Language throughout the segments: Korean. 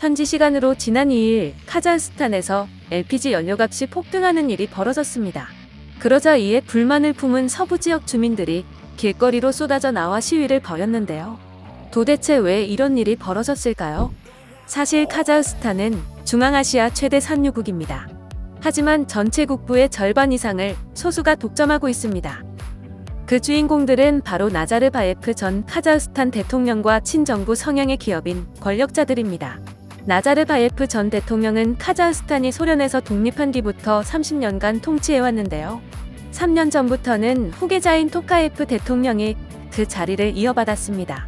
현지 시간으로 지난 2일 카자흐스탄에서 LPG 연료값이 폭등하는 일이 벌어졌습니다. 그러자 이에 불만을 품은 서부 지역 주민들이 길거리로 쏟아져 나와 시위를 벌였는데요. 도대체 왜 이런 일이 벌어졌을까요? 사실 카자흐스탄은 중앙아시아 최대 산유국입니다. 하지만 전체 국부의 절반 이상을 소수가 독점하고 있습니다. 그 주인공들은 바로 나자르바예프 전 카자흐스탄 대통령과 친정부 성향의 기업인 권력자들입니다. 나자르바예프 전 대통령은 카자흐스탄이 소련에서 독립한 뒤부터 30년간 통치해왔는데요. 3년 전부터는 후계자인 토카예프 대통령이 그 자리를 이어받았습니다.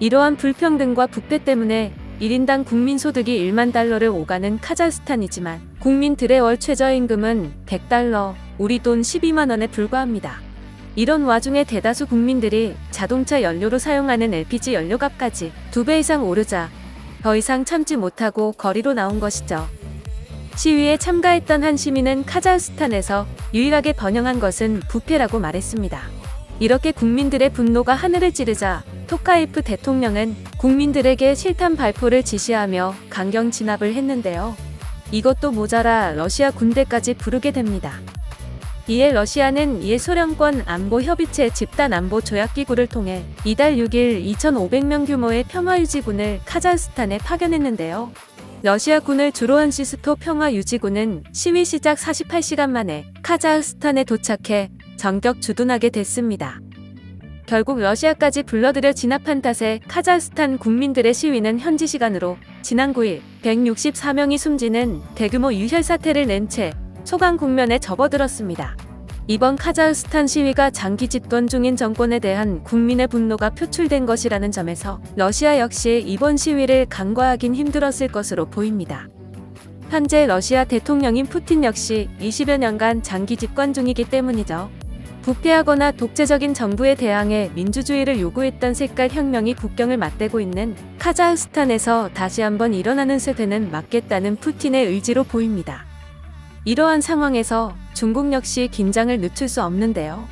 이러한 불평등과 부패 때문에 1인당 국민소득이 1만 달러를 오가는 카자흐스탄이지만 국민들의 월 최저임금은 100달러, 우리 돈 12만 원에 불과합니다. 이런 와중에 대다수 국민들이 자동차 연료로 사용하는 LPG 연료값까지 2배 이상 오르자 더 이상 참지 못하고 거리로 나온 것이죠. 시위에 참가했던 한 시민은 카자흐스탄에서 유일하게 번영한 것은 부패라고 말했습니다. 이렇게 국민들의 분노가 하늘을 찌르자 토카예프 대통령은 국민들에게 실탄 발포를 지시하며 강경 진압을 했는데요. 이것도 모자라 러시아 군대까지 부르게 됩니다. 이에 러시아는 이에 소련권 안보협의체 집단안보조약기구를 통해 이달 6일 2,500명 규모의 평화유지군을 카자흐스탄에 파견했는데요. 러시아 군을 주로 한 시스토 평화유지군은 시위 시작 48시간 만에 카자흐스탄에 도착해 전격 주둔하게 됐습니다. 결국 러시아까지 불러들여 진압한 탓에 카자흐스탄 국민들의 시위는 현지 시간으로 지난 9일 164명이 숨지는 대규모 유혈 사태를 낸 채 소강 국면에 접어들었습니다. 이번 카자흐스탄 시위가 장기 집권 중인 정권에 대한 국민의 분노가 표출된 것이라는 점에서 러시아 역시 이번 시위를 간과하긴 힘들었을 것으로 보입니다. 현재 러시아 대통령인 푸틴 역시 20여 년간 장기 집권 중이기 때문이죠. 부패하거나 독재적인 정부에 대항해 민주주의를 요구했던 색깔 혁명이 국경을 맞대고 있는 카자흐스탄에서 다시 한번 일어나는 세대는 막겠다는 푸틴의 의지로 보입니다. 이러한 상황에서 중국 역시 긴장을 늦출 수 없는데요.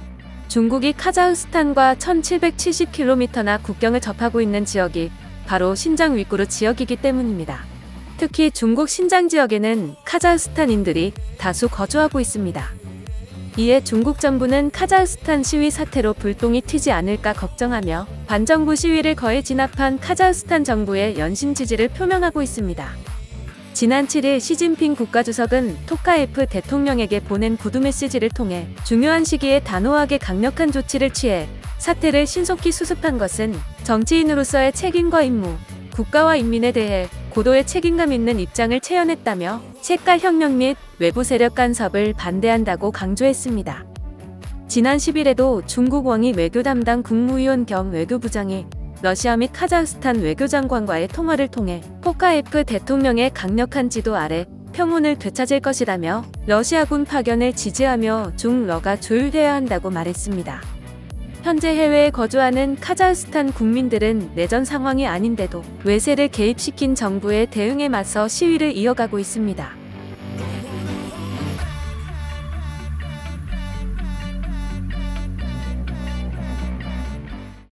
중국이 카자흐스탄과 1770km나 국경을 접하고 있는 지역이 바로 신장 위구르 지역이기 때문입니다. 특히 중국 신장 지역에는 카자흐스탄인들이 다수 거주하고 있습니다. 이에 중국 정부는 카자흐스탄 시위 사태로 불똥이 튀지 않을까 걱정하며 반정부 시위를 거의 진압한 카자흐스탄 정부의 연신 지지를 표명하고 있습니다. 지난 7일 시진핑 국가주석은 토카예프 대통령에게 보낸 구두 메시지를 통해 중요한 시기에 단호하게 강력한 조치를 취해 사태를 신속히 수습한 것은 정치인으로서의 책임과 임무, 국가와 인민에 대해 고도의 책임감 있는 입장을 체현했다며 색깔 혁명 및 외부 세력 간섭을 반대한다고 강조했습니다. 지난 10일에도 중국 왕이 외교 담당 국무위원 겸 외교부장이 러시아 및 카자흐스탄 외교장관과의 통화를 통해 토카예프 대통령의 강력한 지도 아래 평온을 되찾을 것이라며 러시아군 파견을 지지하며 중러가 조율돼야 한다고 말했습니다. 현재 해외에 거주하는 카자흐스탄 국민들은 내전 상황이 아닌데도 외세를 개입시킨 정부의 대응에 맞서 시위를 이어가고 있습니다.